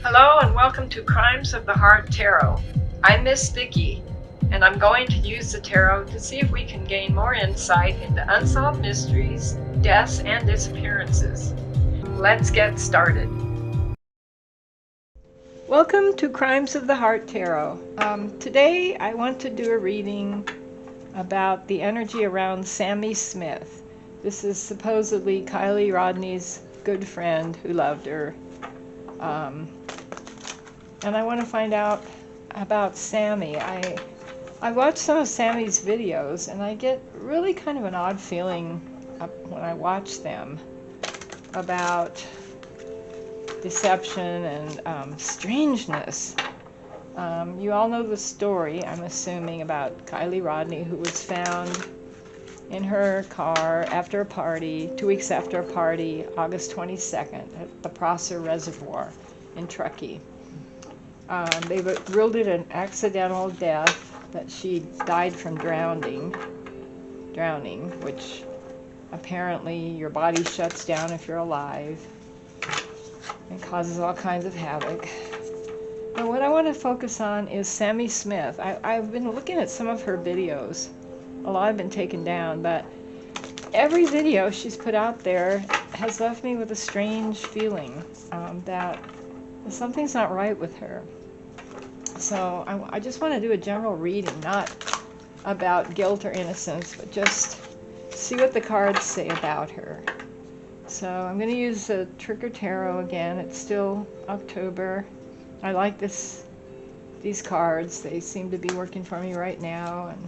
Hello and welcome to Crimes of the Heart Tarot. I'm Miss Vicki, and I'm going to use the tarot to see if we can gain more insight into unsolved mysteries, deaths, and disappearances. Let's get started. Welcome to Crimes of the Heart Tarot. Today I want to do a reading about the energy around Sami Smith. This is supposedly KIELY RODNI's good friend who loved her. And I want to find out about Sami. I watched some of Sami's videos, and I get really kind of an odd feeling when I watch them about deception and strangeness. You all know the story, I'm assuming, about KIELY RODNI, who was found in her car after a party, 2 weeks after a party, August 22nd, at the Prosser Reservoir in Truckee. They ruled it an accidental death, that she died from drowning, which apparently your body shuts down if you're alive and causes all kinds of havoc. But what I want to focus on is Sami Smith. I've been looking at some of her videos. A lot have been taken down, but every video she's put out there has left me with a strange feeling that something's not right with her. So I just want to do a general reading, not about guilt or innocence, but just see what the cards say about her. So I'm going to use the Trigger Tarot again. It's still October. I like these cards. They seem to be working for me right now, and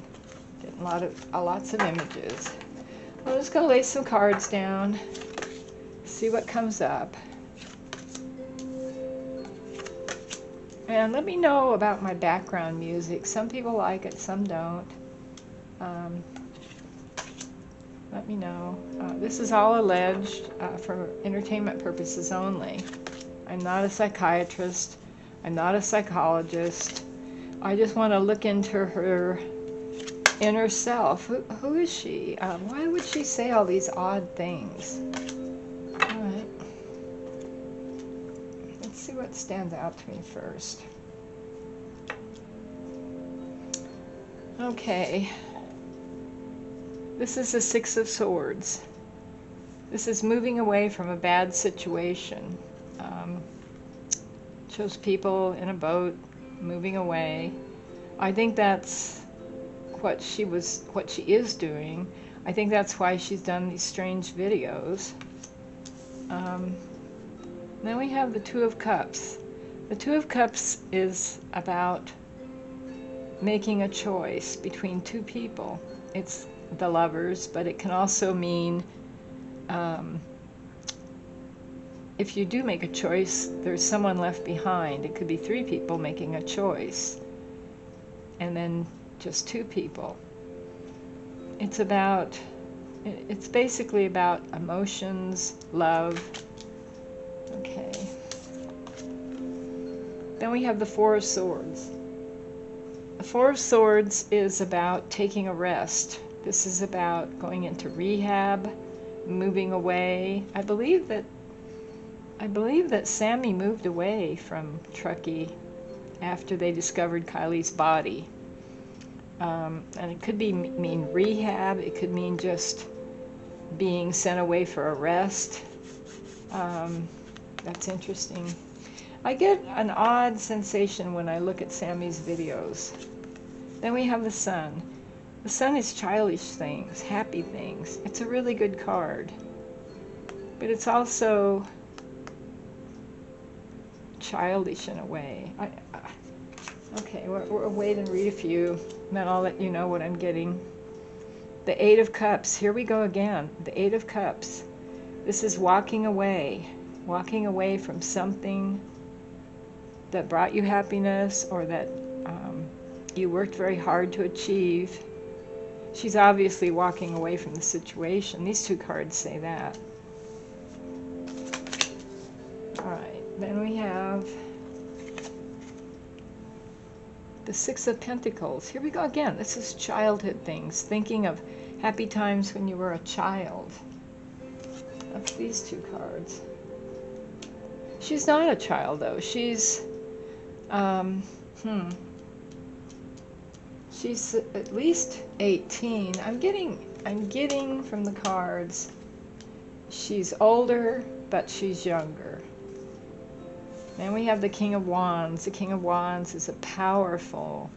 getting lots of images. I'm just going to lay some cards down, see what comes up. And let me know about my background music. Some people like it, some don't. Let me know. This is all alleged for entertainment purposes only. I'm not a psychiatrist. I'm not a psychologist. I just want to look into her inner self. Who is she? Why would she say all these odd things? All right. Let's see what stands out to me first. Okay. This is the Six of Swords. This is moving away from a bad situation. Shows people in a boat moving away. I think that's what she is doing. I think that's why she's done these strange videos. Then we have the Two of Cups. The Two of Cups is about making a choice between two people. It's the lovers, but it can also mean if you do make a choice, there's someone left behind. It could be three people making a choice, and then just two people. It's basically about emotions, love. Okay. Then we have the Four of Swords. The Four of Swords is about taking a rest. This is about going into rehab, moving away. I believe that Sami moved away from Truckee after they discovered KIELY's body. And it could mean rehab. It could mean just being sent away for a rest. That's interesting. I get an odd sensation when I look at Sami's videos. Then we have the Sun. The Sun is childish things, happy things. It's a really good card. But it's also childish in a way. Okay, we'll wait and read a few, and then I'll let you know what I'm getting. The Eight of Cups. Here we go again. The Eight of Cups. This is walking away from something that brought you happiness, or that you worked very hard to achieve. She's obviously walking away from the situation. These two cards say that. All right, then we have the Six of Pentacles. Here we go again. This is childhood things, thinking of happy times when you were a child. That's these two cards. She's not a child, though. She's, she's at least 18. I'm getting from the cards, she's older, but she's younger. Then we have the King of Wands. The King of Wands is a powerful,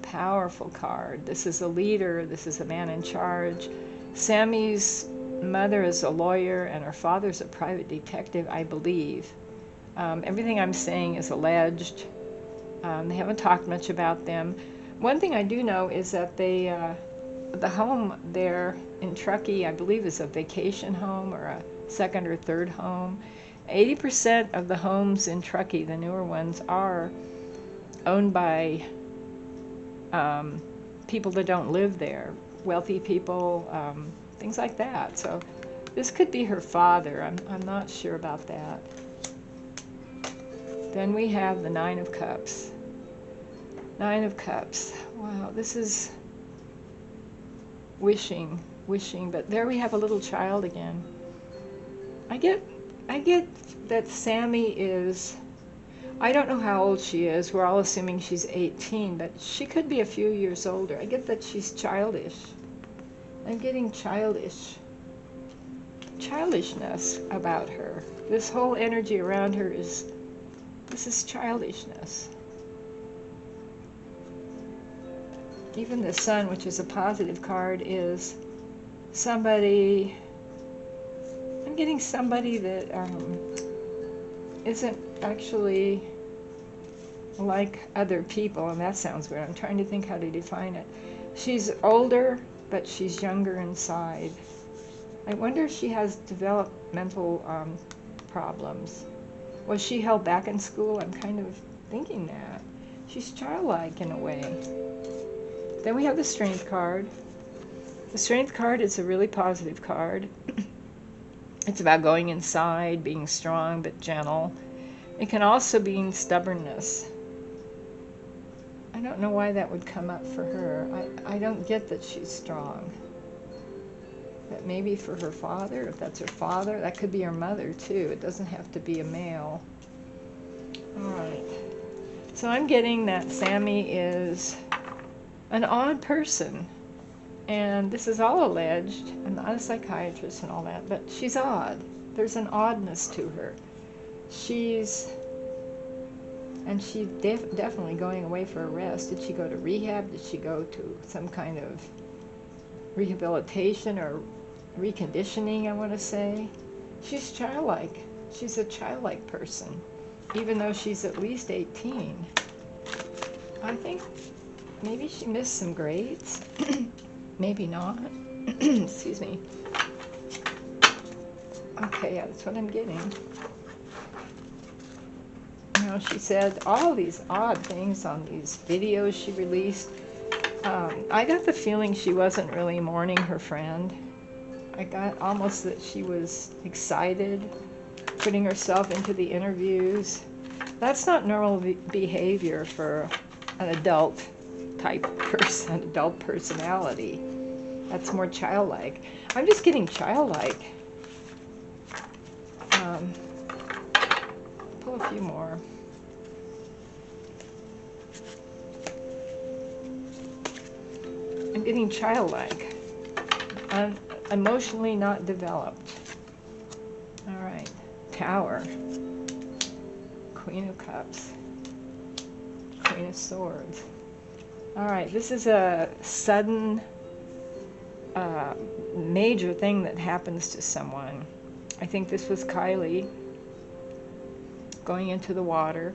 powerful card. This is a leader. This is a man in charge. Sammy's mother is a lawyer, and her father's a private detective, I believe. Everything I'm saying is alleged. They haven't talked much about them. One thing I do know is that they, the home there in Truckee, I believe, is a vacation home or a second or third home. 80% of the homes in Truckee, the newer ones, are owned by people that don't live there, wealthy people, things like that. So this could be her father. I'm not sure about that. Then we have the Nine of Cups. Nine of Cups. Wow, this is wishing, but there we have a little child again. I get that Sami is, I don't know how old she is. We're all assuming she's 18, but she could be a few years older. I get that she's childish. I'm getting childishness about her. This whole energy around her is, this is childishness. Even the Sun, which is a positive card, is somebody, I'm getting somebody that isn't actually like other people, and that sounds weird. I'm trying to think how to define it. She's older, but she's younger inside. I wonder if she has developmental problems. Was she held back in school? I'm kind of thinking that. She's childlike in a way. Then we have the Strength card. The Strength card is a really positive card. It's about going inside, being strong but gentle. It can also be stubbornness. I don't know why that would come up for her. I don't get that she's strong. But maybe for her father, if that's her father, that could be her mother too. It doesn't have to be a male. All right. So I'm getting that Sami is an odd person. And this is all alleged. I'm not a psychiatrist and all that, but she's odd. There's an oddness to her. She's definitely going away for a rest. Did she go to rehab? Did she go to some kind of rehabilitation or reconditioning, I want to say? She's childlike. She's a childlike person, even though she's at least 18. I think maybe she missed some grades. Maybe not. Excuse me. Okay, yeah, that's what I'm getting. You know, she said all these odd things on these videos she released. I got the feeling she wasn't really mourning her friend. I got almost that she was excited, putting herself into the interviews. That's not normal behavior for an adult type person, adult personality. That's more childlike. I'm just getting childlike. Pull a few more. I'm getting childlike. I'm emotionally not developed. All right. Tower. Queen of Cups. Queen of Swords. All right. This is a sudden, major thing that happens to someone. I think this was KIELY going into the water.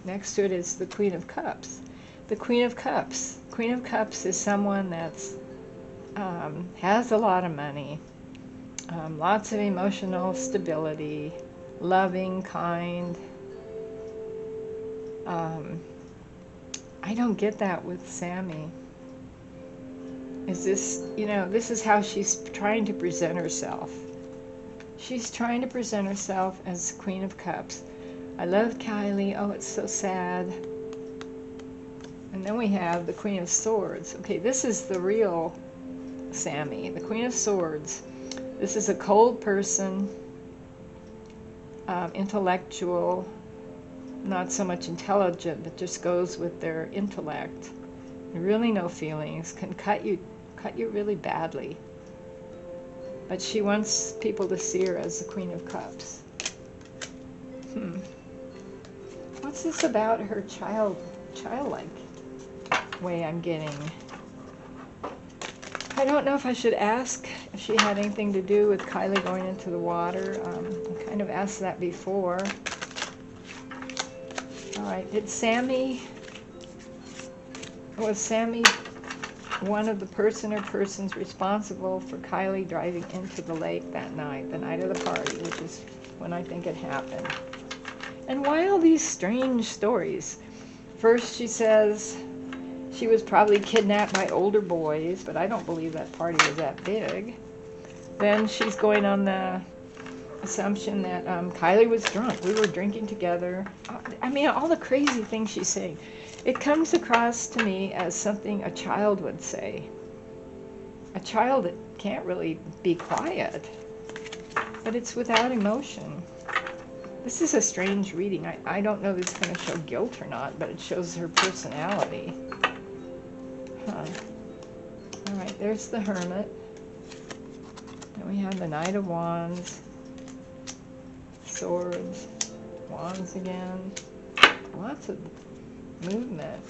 Next to it is the Queen of Cups. The Queen of Cups. Queen of Cups is someone that's has a lot of money, lots of emotional stability, loving, kind. I don't get that with Sami. Is this, you know, this is how she's trying to present herself. She's trying to present herself as Queen of Cups. I love KIELY. Oh, it's so sad. And then we have the Queen of Swords. Okay, this is the real Sami, the Queen of Swords. This is a cold person. intellectual, not so much intelligent, but just goes with their intellect. Really no feelings, can cut you really badly. But she wants people to see her as the Queen of Cups. What's this about her childlike way I'm getting? I don't know if I should ask if she had anything to do with Kylie going into the water. I kind of asked that before. All right, was Sami one of the person or persons responsible for Kylie driving into the lake that night, the night of the party, which is when I think it happened? And why all these strange stories? First she says she was probably kidnapped by older boys, but I don't believe that party was that big. Then she's going on the assumption that Kylie was drunk. We were drinking together. I mean, all the crazy things she's saying. It comes across to me as something a child would say. A child that can't really be quiet, but it's without emotion. This is a strange reading. I don't know if it's going to show guilt or not, but it shows her personality. All right, there's the Hermit. Then we have the Knight of Wands, Swords, Wands again. Lots of movement.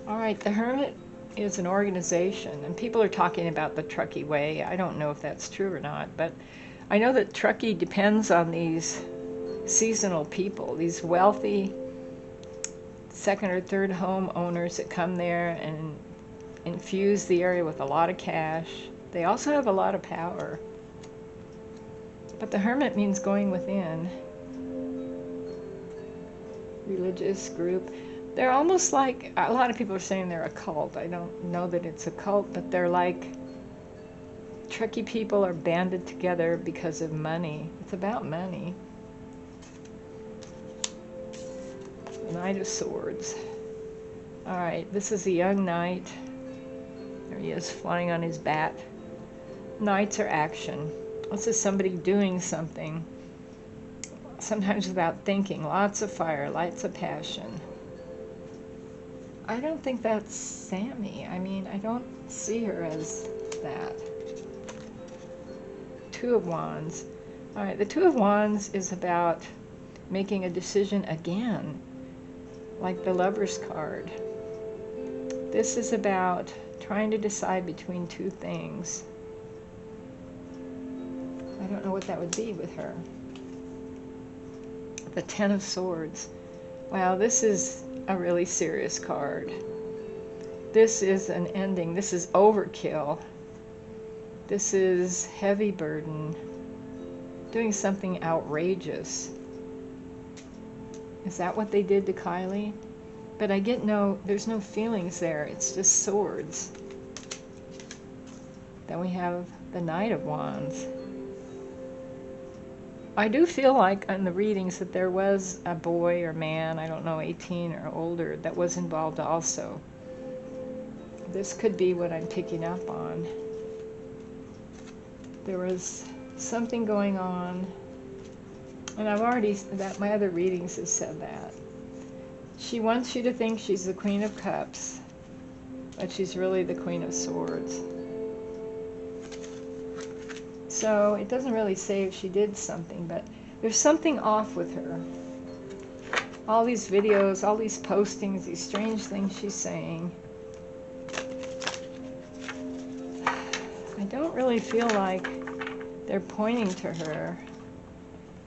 All right, the Hermit is an organization, and people are talking about the Truckee Way. I don't know if that's true or not, but I know that Truckee depends on these seasonal people, these wealthy second or third home owners that come there and infuse the area with a lot of cash. They also have a lot of power. But the Hermit means going within. Religious group. They're almost like, a lot of people are saying they're a cult. I don't know that it's a cult, but they're like, Truckee people are banded together because of money. It's about money. The Knight of Swords. All right, this is a young knight. There he is, flying on his bat. Knights are action. This is somebody doing something, sometimes without thinking. Lots of fire, lots of passion. I don't think that's Sami. I mean, I don't see her as that. Two of Wands. All right, the Two of Wands is about making a decision again, like the Lover's card. This is about trying to decide between two things. I don't know what that would be with her. The Ten of Swords. Wow, this is a really serious card. This is an ending. This is overkill. This is heavy burden. Doing something outrageous. Is that what they did to Kylie? But I get there's no feelings there. It's just swords. Then we have the Knight of Wands. I do feel like in the readings that there was a boy or man, I don't know, 18 or older, that was involved also. This could be what I'm picking up on. There was something going on, and I've already, my other readings have said that. She wants you to think she's the Queen of Cups, but she's really the Queen of Swords. So it doesn't really say if she did something, but there's something off with her. All these videos, all these postings, these strange things she's saying. I don't really feel like they're pointing to her.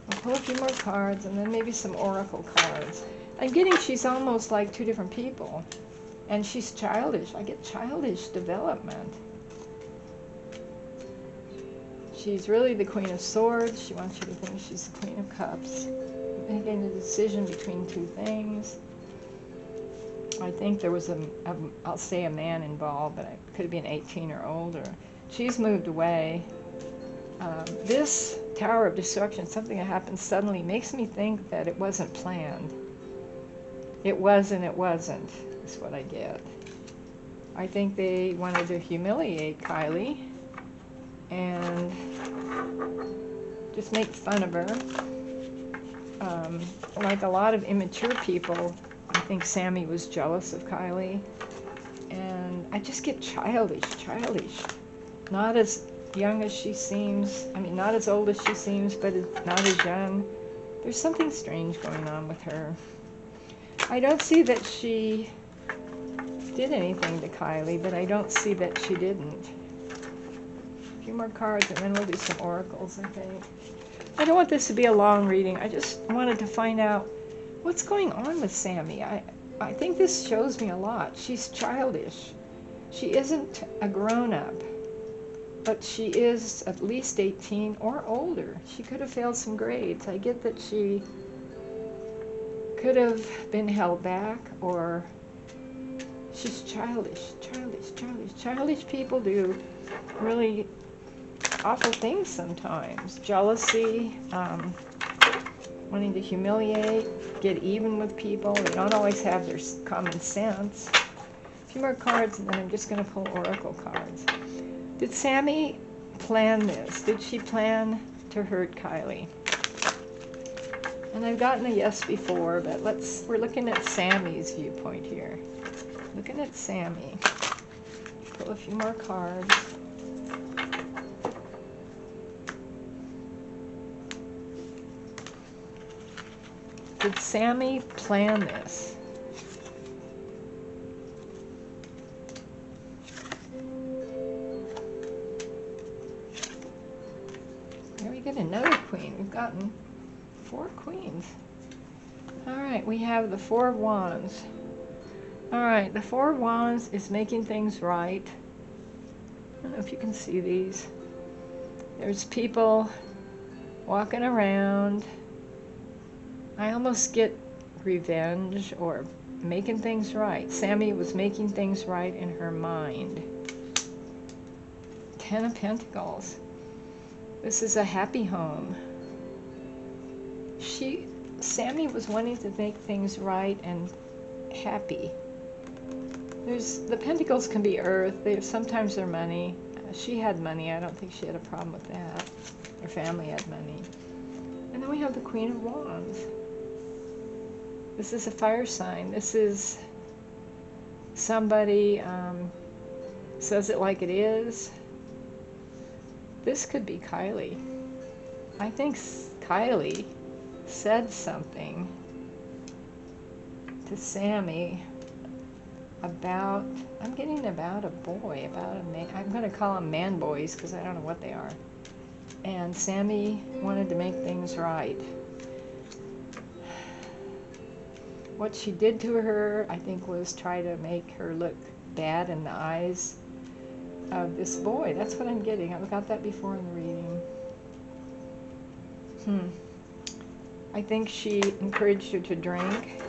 I'll pull a few more cards and then maybe some oracle cards. I'm getting she's almost like two different people. And she's childish. I get childish development. She's really the Queen of Swords. She wants you to think she's the Queen of Cups. Making a decision between two things. I think there was I'll say a man involved, but it could be an 18 or older. She's moved away. This Tower of Destruction, something that happened suddenly, makes me think that it wasn't planned. It was and it wasn't, is what I get. I think they wanted to humiliate Kylie. And just make fun of her. Like a lot of immature people, I think Sami was jealous of Kylie. And I just get childish. Not as young as she seems. I mean, not as old as she seems, but not as young. There's something strange going on with her. I don't see that she did anything to Kylie, but I don't see that she didn't. A few more cards and then we'll do some oracles, I think. I don't want this to be a long reading. I just wanted to find out what's going on with Sami. I think this shows me a lot. She's childish. She isn't a grown-up, but she is at least 18 or older. She could have failed some grades. I get that she could have been held back, or she's childish. Childish people do really awful things sometimes. Jealousy, wanting to humiliate, get even with people. They don't always have their common sense. A few more cards and then I'm just going to pull oracle cards. Did Sami plan this? Did she plan to hurt Kylie? And I've gotten a yes before, but we're looking at Sami's viewpoint here. Looking at Sami. Pull a few more cards. Did Sami plan this? There we get another queen. We've gotten 4 queens. All right, we have the 4 of Wands. All right, the 4 of Wands is making things right. I don't know if you can see these. There's people walking around. I almost get revenge or making things right. Sami was making things right in her mind. 10 of Pentacles. This is a happy home. Sami was wanting to make things right and happy. The Pentacles can be earth. Sometimes they're money. She had money. I don't think she had a problem with that. Her family had money. And then we have the Queen of Wands. This is a fire sign. This is somebody says it like it is. This could be Kylie. I think Kylie said something to Sami about, I'm getting about a boy, about a man. I'm going to call them man boys because I don't know what they are. And Sami wanted to make things right. What she did to her, I think, was try to make her look bad in the eyes of this boy. That's what I'm getting. I've got that before in the reading. I think she encouraged her to drink.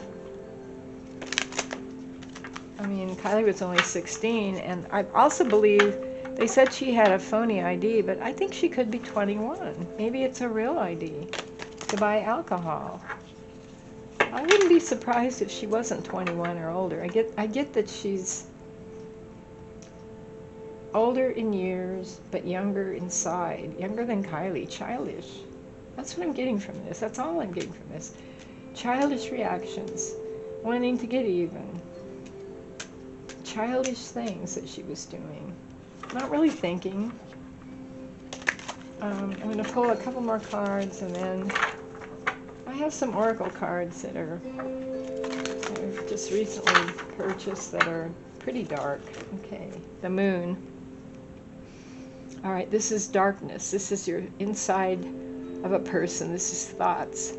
I mean, Kylie was only 16, and I also believe they said she had a phony ID, but I think she could be 21. Maybe it's a real ID to buy alcohol. I wouldn't be surprised if she wasn't 21 or older. I get that she's older in years, but younger inside. Younger than Kylie. Childish. That's what I'm getting from this. That's all I'm getting from this. Childish reactions. Wanting to get even. Childish things that she was doing. Not really thinking. I'm going to pull a couple more cards, and then I have some oracle cards that I've just recently purchased that are pretty dark. Okay, the moon. All right, this is darkness. This is your inside of a person. This is thoughts.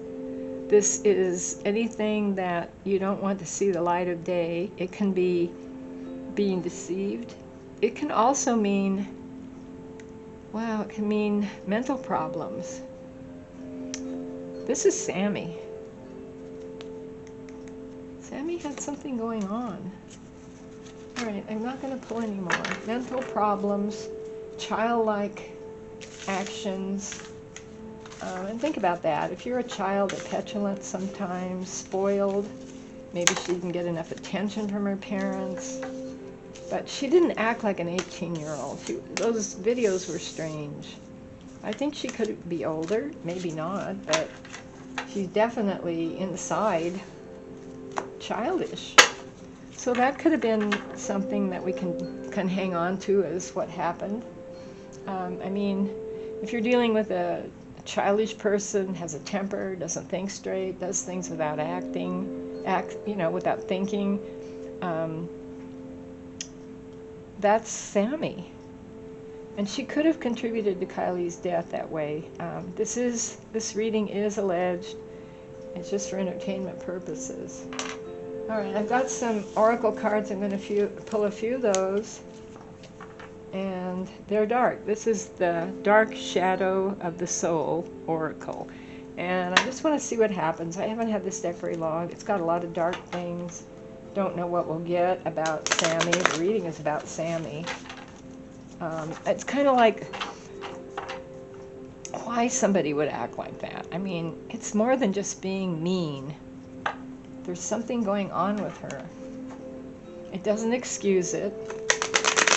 This is anything that you don't want to see the light of day. It can be being deceived. It can also mean, wow, it can mean mental problems. This is Sami. Sami had something going on. All right, I'm not going to pull anymore. Mental problems, childlike actions. And think about that. If you're a child, they're petulant sometimes, spoiled. Maybe she didn't get enough attention from her parents. But she didn't act like an 18-year-old. Those videos were strange. I think she could be older, maybe not, but she's definitely inside childish. So that could have been something that we can hang on to as what happened. I mean, if you're dealing with a childish person, has a temper, doesn't think straight, does things without without thinking, that's Sami. And she could have contributed to Kylie's death that way. This reading is alleged. It's just for entertainment purposes. All right, I've got some oracle cards. I'm going to pull a few of those. And they're dark. This is the Dark Shadow of the Soul Oracle. And I just want to see what happens. I haven't had this deck very long. It's got a lot of dark things. Don't know what we'll get about Sami. The reading is about Sami. It's kind of like why somebody would act like that. I mean, it's more than just being mean. There's something going on with her. It doesn't excuse it,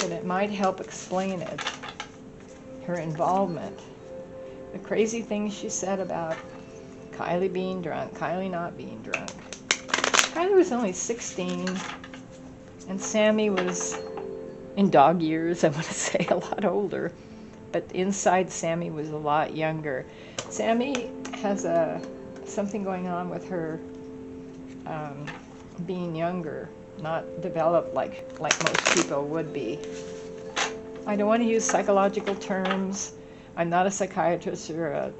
but it might help explain it. Her involvement. The crazy things she said about Kylie being drunk, Kylie not being drunk. Kylie was only 16, and Sami was, in dog years, I want to say, a lot older. But inside, Sami was a lot younger. Sami has something going on with her being younger, not developed like most people would be. I don't want to use psychological terms. I'm not a psychiatrist or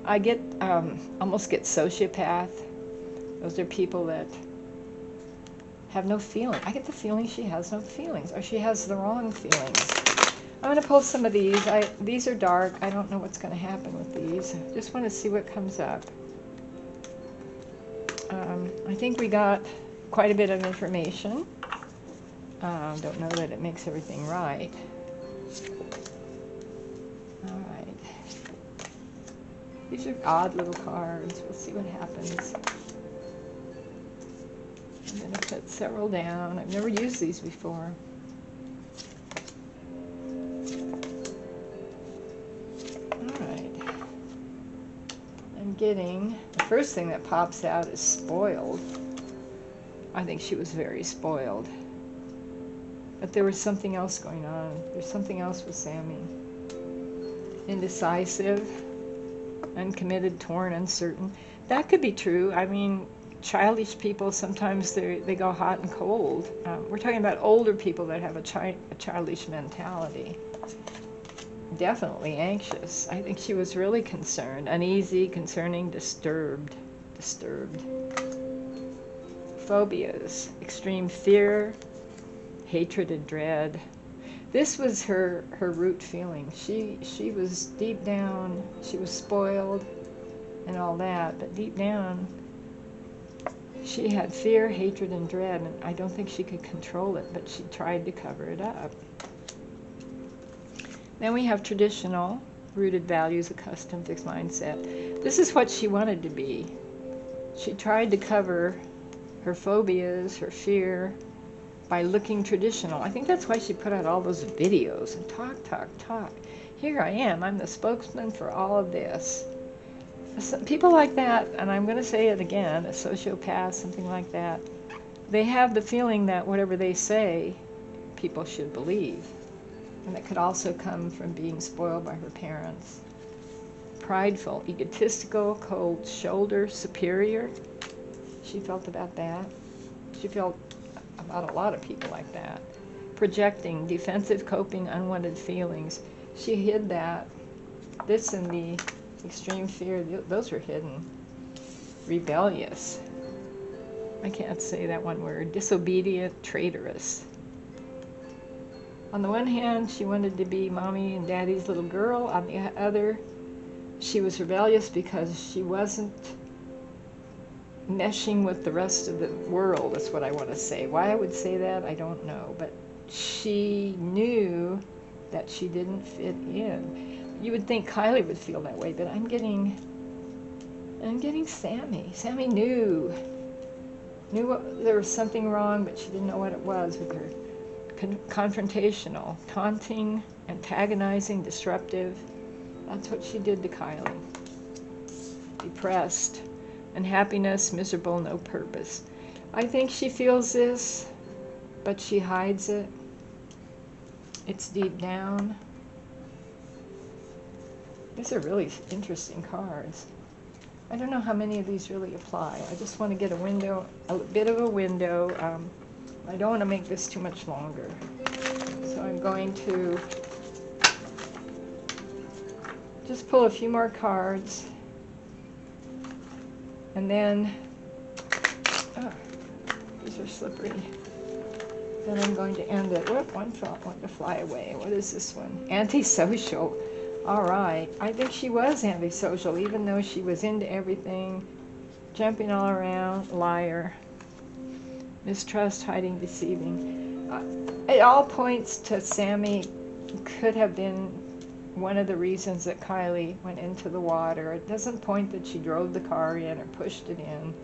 I get almost get sociopath. Those are people that have no feeling. I get the feeling she has no feelings, or she has the wrong feelings. I'm going to pull some of these. These are dark. I don't know what's going to happen with these. I just want to see what comes up. I think we got quite a bit of information. Don't know that it makes everything right. All right. These are odd little cards. We'll see what happens. I'm going to put several down. I've never used these before. All right. I'm getting, the first thing that pops out is spoiled. I think she was very spoiled. But there was something else going on. There's something else with Sami. Indecisive, uncommitted, torn, uncertain. That could be true. I mean, childish people, sometimes they go hot and cold. We're talking about older people that have a childish mentality. Definitely anxious. I think she was really concerned, uneasy, concerning, disturbed. Phobias, extreme fear, hatred and dread. This was her root feeling. She was deep down, she was spoiled and all that, but deep down she had fear, hatred, and dread, and I don't think she could control it, but she tried to cover it up. Then we have traditional, rooted values, a custom, fixed mindset. This is what she wanted to be. She tried to cover her phobias, her fear, by looking traditional. I think that's why she put out all those videos and talk. Here I am, I'm the spokesman for all of this. People like that, and I'm going to say it again, a sociopath, something like that, they have the feeling that whatever they say, people should believe. And that could also come from being spoiled by her parents. Prideful, egotistical, cold shoulder, superior. She felt about that. She felt about a lot of people like that. Projecting, defensive, coping, unwanted feelings. She hid that. This and the extreme fear, those were hidden. Rebellious. I can't say that one word. Disobedient, traitorous. On the one hand, she wanted to be mommy and daddy's little girl. On the other, she was rebellious because she wasn't meshing with the rest of the world, is what I want to say. Why I would say that, I don't know. But she knew that she didn't fit in. You would think Kylie would feel that way, but I'm getting Sami. Sami knew there was something wrong, but she didn't know what it was with her. Confrontational, taunting, antagonizing, disruptive. That's what she did to Kylie. Depressed, unhappiness, miserable, no purpose. I think she feels this, but she hides it. It's deep down. These are really interesting cards. I don't know how many of these really apply. I just want to get a window, a bit of a window. I don't want to make this too much longer. So I'm going to just pull a few more cards. And then, these are slippery. Then I'm going to end it. Whoop, one thought wanted to fly away. What is this one? Antisocial. All right. I think she was antisocial, even though she was into everything, jumping all around, liar, mistrust, hiding, deceiving. It all points to Sami could have been one of the reasons that Kylie went into the water. It doesn't point that she drove the car in or pushed it in,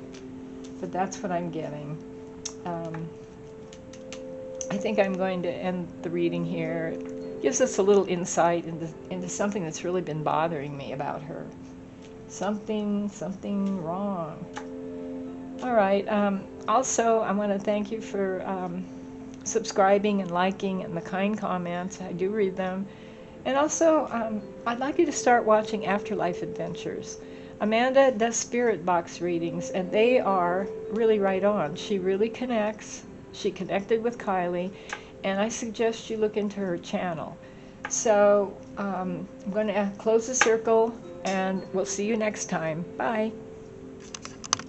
but that's what I'm getting. I think I'm going to end the reading here. It gives us a little insight into something that's really been bothering me about her. Something wrong. All right. Also, I want to thank you for subscribing and liking and the kind comments. I do read them. And also, I'd like you to start watching Afterlife Adventures. Amanda does spirit box readings, and they are really right on. She really connects. She connected with Kylie, and I suggest you look into her channel. So I'm going to close the circle, and we'll see you next time. Bye.